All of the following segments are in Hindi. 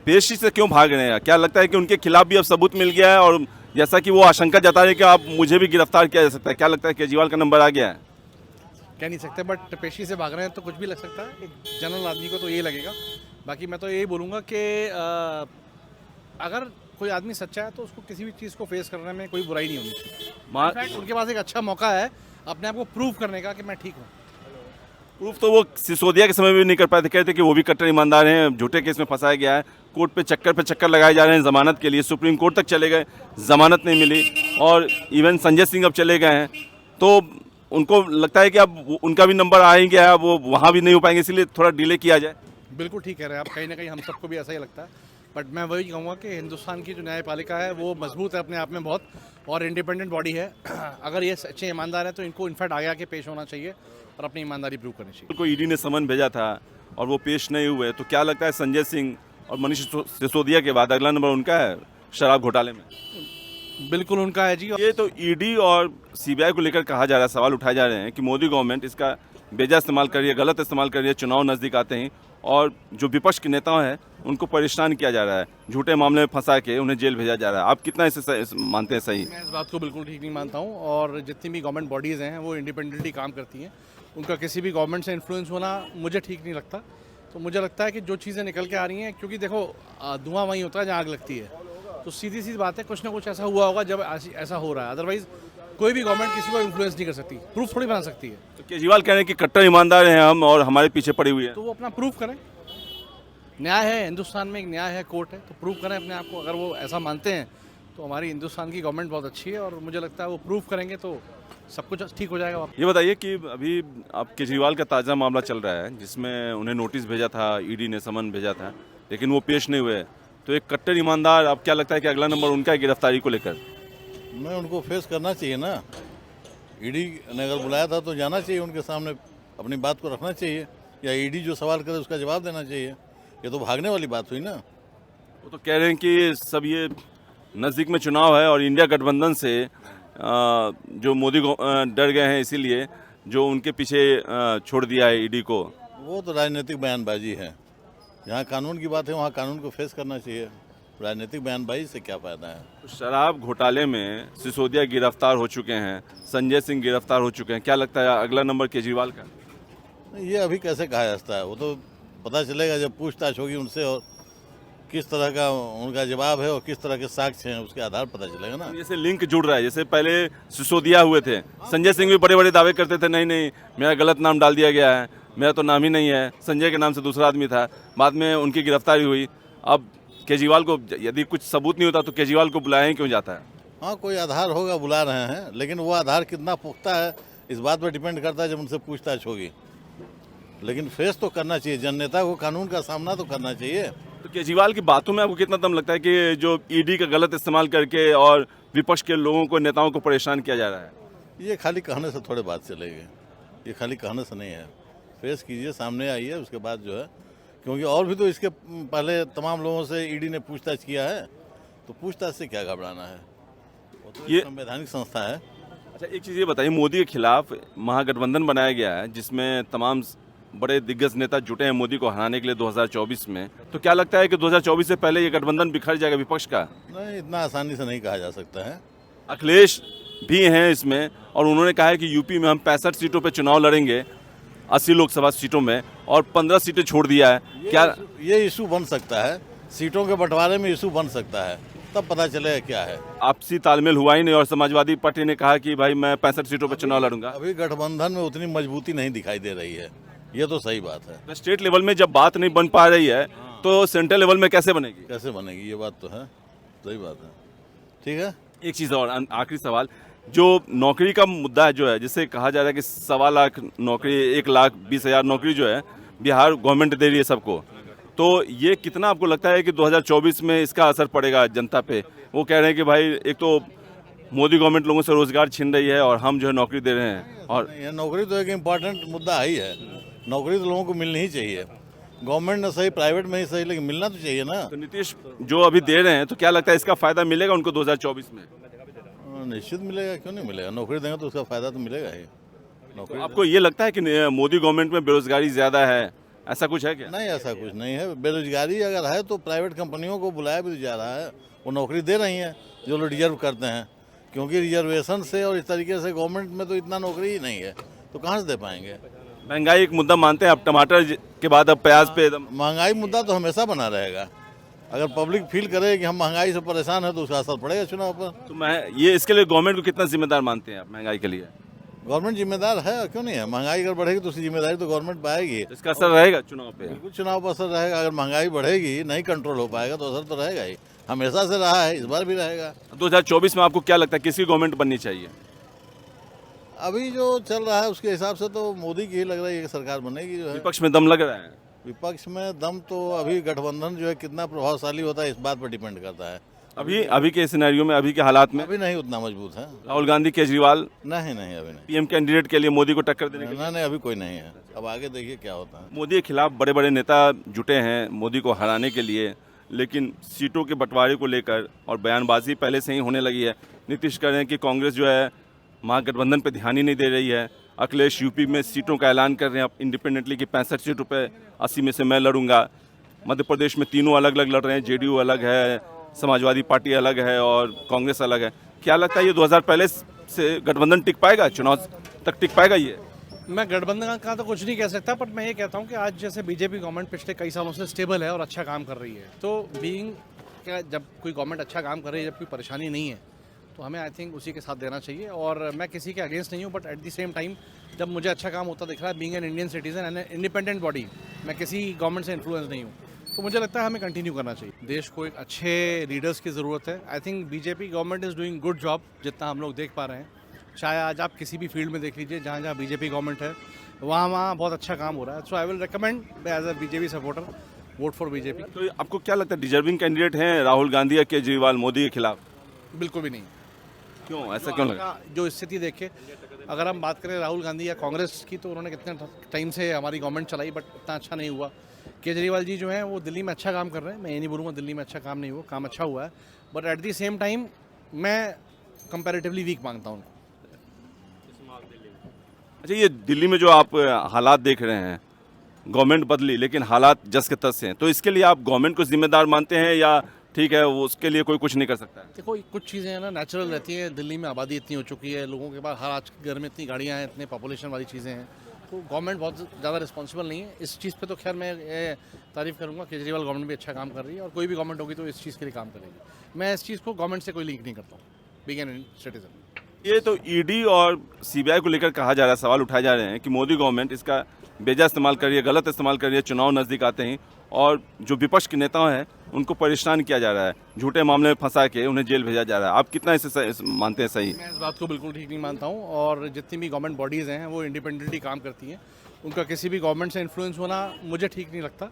पेशी से क्यों भाग रहे हैं? क्या लगता है कि उनके खिलाफ भी अब सबूत मिल गया है, और जैसा कि वो आशंका जता रहे हैं कि अब मुझे भी गिरफ्तार किया जा सकता है, क्या लगता है केजरीवाल का नंबर आ गया है? कह नहीं सकते, बट पेशी से भाग रहे हैं तो कुछ भी लग सकता है। एक जनरल आदमी को तो ये लगेगा। बाकी मैं तो यही बोलूँगा कि अगर कोई आदमी सच्चा है तो उसको किसी भी चीज़ को फेस करने में कोई बुराई नहीं होनी चाहिए। इनफैक्ट उनके पास एक अच्छा मौका है अपने आप को प्रूव करने का कि मैं ठीक हूँ। प्रूफ तो वो सिसोदिया के समय भी नहीं कर पाए थे, कहते कि वो भी कट्टर ईमानदार हैं, झूठे केस में फंसाया गया है, कोर्ट पे चक्कर लगाए जा रहे हैं जमानत के लिए, सुप्रीम कोर्ट तक चले गए, जमानत नहीं मिली, और इवन संजय सिंह अब चले गए हैं, तो उनको लगता है कि अब उनका भी नंबर आ ही गया है, वो वहाँ भी नहीं हो पाएंगे, इसलिए थोड़ा डिले किया जाए। बिल्कुल ठीक कह रहे हैं आप, कहीं ना कहीं हम सबको भी ऐसा ही लगता है। बट मैं वही कहूँगा कि हिंदुस्तान की जो न्यायपालिका है वो मजबूत है अपने आप में बहुत, और इंडिपेंडेंट बॉडी है। अगर ये सच्चे ईमानदार है तो इनको इनफैक्ट आगे आके पेश होना चाहिए और अपनी ईमानदारी प्रूव करनी चाहिए। उनको ईडी ने समन भेजा था और वो पेश नहीं हुए, तो क्या लगता है संजय सिंह और मनीष सिसोदिया के बाद अगला नंबर उनका है शराब घोटाले में? बिल्कुल उनका है जी। ये तो ईडी और सीबीआई को लेकर कहा जा रहा है, सवाल उठाए जा रहे हैं कि मोदी गवर्नमेंट इसका बेजा इस्तेमाल कर रही है, गलत इस्तेमाल कर रही है, चुनाव नज़दीक आते ही, और जो विपक्ष के नेता हैं उनको परेशान किया जा रहा है, झूठे मामले में फंसा के उन्हें जेल भेजा जा रहा है। आप कितना इसे मानते हैं सही? मैं इस बात को बिल्कुल ठीक नहीं मानता हूँ, और जितनी भी गवर्नमेंट बॉडीज़ हैं वो इंडिपेंडेंटली काम करती हैं, उनका किसी भी गवर्नमेंट से इन्फ्लुएंस होना मुझे ठीक नहीं लगता। तो मुझे लगता है कि जो चीज़ें निकल के आ रही हैं, क्योंकि देखो धुआं वहीं होता है जहाँ आग लगती है, तो सीधी सी बात है कुछ ना कुछ ऐसा हुआ होगा जब ऐसा हो रहा है। अदरवाइज कोई भी गवर्नमेंट किसी को इन्फ्लुएंस नहीं कर सकती, प्रूफ थोड़ी बना सकती है। तो केजरीवाल कह रहे हैं कि कट्टर ईमानदार हैं हम और हमारे पीछे पड़ी हुई है। तो वो अपना प्रूफ करें, न्याय है हिंदुस्तान में, एक न्याय है, कोर्ट है, तो प्रूव करें अपने आप को। अगर वो ऐसा मानते हैं तो हमारी हिंदुस्तान की गवर्नमेंट बहुत अच्छी है, और मुझे लगता है वो प्रूव करेंगे तो सब कुछ ठीक हो जाएगा। ये बताइए कि अभी अब केजरीवाल का ताज़ा मामला चल रहा है जिसमें उन्हें नोटिस भेजा था, ईडी ने समन भेजा था, लेकिन वो पेश नहीं हुए, तो एक कट्टर ईमानदार, अब क्या लगता है कि अगला नंबर उनका है गिरफ्तारी को लेकर? मैं उनको फेस करना चाहिए ना। ईडी ने अगर बुलाया था तो जाना चाहिए उनके सामने, अपनी बात को रखना चाहिए, या ईडी जो सवाल करे उसका जवाब देना चाहिए। ये तो भागने वाली बात हुई ना। वो तो कह रहे हैं कि सब ये नज़दीक में चुनाव है और इंडिया गठबंधन से जो मोदी डर गए हैं, इसीलिए जो उनके पीछे छोड़ दिया है ईडी को। वो तो राजनीतिक बयानबाजी है। जहाँ कानून की बात है वहाँ कानून को फेस करना चाहिए। राजनीतिक बयानबाजी से क्या फ़ायदा है। शराब घोटाले में सिसोदिया गिरफ्तार हो चुके हैं, संजय सिंह गिरफ्तार हो चुके हैं, क्या लगता है अगला नंबर केजरीवाल का? ये अभी कैसे कहा जा सकता है, वो तो पता चलेगा जब पूछताछ होगी उनसे, और किस तरह का उनका जवाब है और किस तरह के साक्ष्य हैं उसके आधार पता चलेगा ना। जैसे लिंक जुड़ रहा है, जैसे पहले सिसोदिया हुए थे, संजय सिंह भी बड़े बड़े दावे करते थे, नहीं नहीं मेरा गलत नाम डाल दिया गया है, मेरा तो नाम ही नहीं है, संजय के नाम से दूसरा आदमी था, बाद में उनकी गिरफ्तारी हुई। अब केजरीवाल को यदि कुछ सबूत नहीं होता तो केजरीवाल को बुलाया ही क्यों जाता है? हाँ, कोई आधार होगा, बुला रहे हैं, लेकिन वो आधार कितना पुख्ता है इस बात पर डिपेंड करता है जब उनसे पूछताछ होगी। लेकिन फेस तो करना चाहिए, जननेता को कानून का सामना तो करना चाहिए। तो केजरीवाल की बातों में आपको कितना दम लगता है कि जो ईडी का गलत इस्तेमाल करके और विपक्ष के लोगों को, नेताओं को परेशान किया जा रहा है? ये खाली कहने से थोड़े बात चलेगी, ये खाली कहने से नहीं है। फेस कीजिए, सामने आइए, उसके बाद जो है, क्योंकि और भी तो इसके पहले तमाम लोगों से ईडी ने पूछताछ किया है, तो पूछताछ से क्या घबराना है, वो तो ये संवैधानिक संस्था है। अच्छा, एक चीज़ ये बताइए, मोदी के खिलाफ महागठबंधन बनाया गया है जिसमें तमाम बड़े दिग्गज नेता जुटे हैं मोदी को हराने के लिए 2024 में, तो क्या लगता है कि 2024 से पहले ये गठबंधन बिखर जाएगा विपक्ष का? नहीं, इतना आसानी से नहीं कहा जा सकता है। अखिलेश भी हैं इसमें, और उन्होंने कहा है कि यूपी में हम 65 सीटों पे चुनाव लड़ेंगे, 80 लोकसभा सीटों में, और 15 सीटें छोड़ दिया है। क्या ये इशू बन सकता है, सीटों के बंटवारे में इशू बन सकता है, तब पता चलेगा क्या है। आपसी तालमेल हुआ ही नहीं, और समाजवादी पार्टी ने कहा कि भाई मैं 65 सीटों पर चुनाव लड़ूंगा। अभी गठबंधन में उतनी मजबूती नहीं दिखाई दे रही है, ये तो सही बात है। तो स्टेट लेवल में जब बात नहीं बन पा रही है तो सेंट्रल लेवल में कैसे बनेगी? कैसे बनेगी, ये बात तो है, सही बात है। ठीक है, एक चीज़ और, आखिरी सवाल, जो नौकरी का मुद्दा है जो है, जिससे कहा जा रहा है कि 1.25 लाख नौकरी, 1,20,000 नौकरी जो है बिहार गवर्नमेंट दे रही है सबको, तो ये कितना आपको लगता है कि 2024 में इसका असर पड़ेगा जनता पे? वो कह रहे हैं कि भाई एक तो मोदी गवर्नमेंट लोगों से रोजगार छीन रही है और हम जो है नौकरी दे रहे हैं, और ये नौकरी तो एक इम्पॉर्टेंट मुद्दा ही है। नौकरी तो लोगों को मिलनी ही चाहिए, गवर्नमेंट ने सही, प्राइवेट में ही सही, लेकिन मिलना तो चाहिए ना। तो नीतीश जो अभी दे रहे हैं, तो क्या लगता है इसका फायदा मिलेगा उनको 2024 में? निश्चित मिलेगा, क्यों नहीं मिलेगा। नौकरी देंगे तो उसका फायदा तो मिलेगा ही। तो आपको ये लगता है कि मोदी गवर्नमेंट में बेरोजगारी ज़्यादा है ऐसा कुछ है क्या? नहीं, ऐसा कुछ नहीं है। बेरोजगारी अगर है तो प्राइवेट कंपनियों को बुलाया भी जा रहा है, वो नौकरी दे रही हैं जो लोग रिजर्व करते हैं, क्योंकि रिजर्वेशन से और इस तरीके से गवर्नमेंट में तो इतना नौकरी ही नहीं है, तो कहाँ से दे पाएंगे। महंगाई एक मुद्दा मानते हैं, अब टमाटर के बाद अब प्याज पे एकदम महंगाई मुद्दा तो हमेशा बना रहेगा। अगर पब्लिक फील करे कि हम महंगाई से परेशान हैं तो उसका असर पड़ेगा चुनाव पर। तो मैं ये इसके लिए गवर्नमेंट को कितना जिम्मेदार मानते हैं आप महंगाई के लिए? गवर्नमेंट जिम्मेदार है, क्यों नहीं है। महंगाई अगर बढ़ेगी तो उसकी जिम्मेदारी तो गवर्नमेंट पाएगी। इसका असर रहेगा चुनाव पे? बिल्कुल चुनाव पर असर रहेगा। अगर महंगाई बढ़ेगी, नहीं कंट्रोल हो पाएगा तो असर तो रहेगा ही, हमेशा से रहा है, इस बार भी रहेगा। 2024 में आपको क्या लगता है किसकी गवर्नमेंट बननी चाहिए? अभी जो चल रहा है उसके हिसाब से तो मोदी की ही लग रही है कि सरकार बनेगी जो है। विपक्ष में दम लग रहा है? विपक्ष में दम तो अभी गठबंधन जो है कितना प्रभावशाली होता है इस बात पर डिपेंड करता है। अभी के सिनेरियो में, अभी के हालात में अभी नहीं उतना मजबूत है। राहुल गांधी केजरीवाल नहीं नहीं, अभी नहीं। पीएम कैंडिडेट के लिए मोदी को टक्कर देने के लिए? नहीं, अभी कोई नहीं है। अब आगे देखिए क्या होता है। मोदी के खिलाफ बड़े बड़े नेता जुटे हैं मोदी को हराने के लिए, लेकिन सीटों के बंटवारे को लेकर और बयानबाजी पहले से ही होने लगी है। नीतीश कह रहे हैं कि कांग्रेस जो है महागठबंधन पे ध्यान ही नहीं दे रही है। अखिलेश यूपी में सीटों का ऐलान कर रहे हैं इंडिपेंडेंटली की 65 सीटों पे 80 में से मैं लड़ूंगा। मध्य प्रदेश में तीनों अलग अलग लड़ रहे हैं, जेडीयू अलग है, समाजवादी पार्टी अलग है और कांग्रेस अलग है। क्या लगता है ये 2000 पहले से गठबंधन टिक पाएगा, चुनाव तक टिक पाएगा ये? मैं गठबंधन का तो कुछ नहीं कह सकता, बट मैं ये कहता हूँ कि आज जैसे बीजेपी गवर्नमेंट पिछले कई सालों से स्टेबल है और अच्छा काम कर रही है, तो बीइंग क्या जब कोई गवर्नमेंट अच्छा काम कर रही है, जब कोई परेशानी नहीं है, तो हमें आई थिंक उसी के साथ देना चाहिए। और मैं किसी के अगेंस्ट नहीं हूँ, but at the same time जब मुझे अच्छा काम होता दिख रहा है, being an Indian citizen and independent body, मैं किसी गवर्नमेंट से इन्फ्लुएंस नहीं हूँ, तो मुझे लगता है हमें कंटिन्यू करना चाहिए। देश को एक अच्छे लीडर्स की ज़रूरत है। I think BJP government is doing good job, जितना हम लोग देख पा रहे हैं। चाहे आज आप किसी भी फील्ड में देख लीजिए, जहाँ जहाँ बीजेपी गवर्नमेंट है वहाँ बहुत अच्छा काम हो रहा है। So I will recommend as a BJP supporter, vote for BJP. तो आपको क्या लगता है डिजर्विंग कैंडिडेट हैं राहुल गांधी या केजरीवाल मोदी के खिलाफ? बिल्कुल भी नहीं। क्यों, ऐसा क्यों लगा? जो स्थिति देखे, अगर हम बात करें राहुल गांधी या कांग्रेस की, तो उन्होंने कितने टाइम से हमारी गवर्नमेंट चलाई, बट इतना अच्छा नहीं हुआ। केजरीवाल जी जो हैं वो दिल्ली में अच्छा काम कर रहे हैं, मैं ये नहीं बोलूँगा दिल्ली में अच्छा काम नहीं हुआ, काम अच्छा हुआ है, but at the same time मैं कंपैरेटिवली वीक मांगता हूँ उनको। अच्छा, ये दिल्ली में जो आप हालात देख रहे हैं, गवर्नमेंट बदली लेकिन हालात जस के तस हैं, तो इसके लिए आप गवर्नमेंट को जिम्मेदार मानते हैं या ठीक है वो उसके लिए कोई कुछ नहीं कर सकता है? देखो कुछ चीज़ें हैं ना नेचुरल रहती हैं। दिल्ली में आबादी इतनी हो चुकी है, लोगों के पास हर आज के घर में इतनी गाड़ियाँ हैं, इतने पॉपुलेशन वाली चीज़ें हैं, तो गवर्नमेंट बहुत ज़्यादा रिस्पॉन्सिबल नहीं है इस चीज़ पे। तो खैर मैं तारीफ़ करूँगा, केजरीवाल गवर्नमेंट भी अच्छा काम कर रही है और कोई भी गवर्नमेंट होगी तो इस चीज़ के लिए काम करेगी। मैं इस चीज़ को गवर्नमेंट से कोई लिंक नहीं करता हूँ, बीइंग एन सिटीजन। ये तो ईडी और सीबीआई को लेकर कहा जा रहा है, सवाल उठाए जा रहे हैं कि मोदी गवर्नमेंट इसका बेजा इस्तेमाल कर रही है, गलत इस्तेमाल कर रही है चुनाव नज़दीक आते ही, और जो विपक्ष के नेता हैं उनको परेशान किया जा रहा है, झूठे मामले में फंसा के उन्हें जेल भेजा जा रहा है। आप कितना इसे मानते हैं सही? मैं इस बात को बिल्कुल ठीक नहीं मानता हूँ, और जितनी भी गवर्नमेंट बॉडीज़ हैं वो इंडिपेंडेंटली काम करती हैं, उनका किसी भी गवर्नमेंट से इन्फ्लुएंस होना मुझे ठीक नहीं लगता।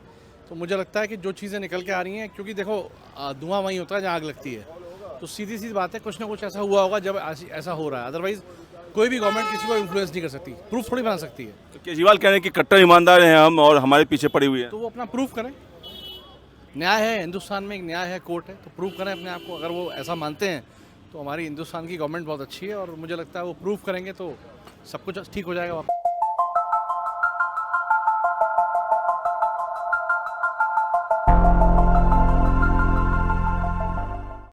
तो मुझे लगता है कि जो चीज़ें निकल के आ रही हैं, क्योंकि देखो धुआं वहीं होता है जहाँ आग लगती है, तो सीधी सी बात है कुछ ना कुछ ऐसा हुआ होगा जब ऐसा हो रहा है, अदरवाइज कोई भी गवर्नमेंट किसी को इन्फ्लुएंस नहीं कर सकती, प्रूफ थोड़ी बना सकती है। तो केजरीवाल कह रहे हैं कि कट्टर ईमानदार हैं हम और हमारे पीछे पड़ी हुई है, तो वो अपना प्रूफ करें। न्याय है, हिंदुस्तान में एक न्याय है, कोर्ट है, तो प्रूव करें अपने आप को। अगर वो ऐसा मानते हैं तो हमारी हिंदुस्तान की गवर्नमेंट बहुत अच्छी है, और मुझे लगता है वो प्रूव करेंगे तो सब कुछ ठीक हो जाएगा।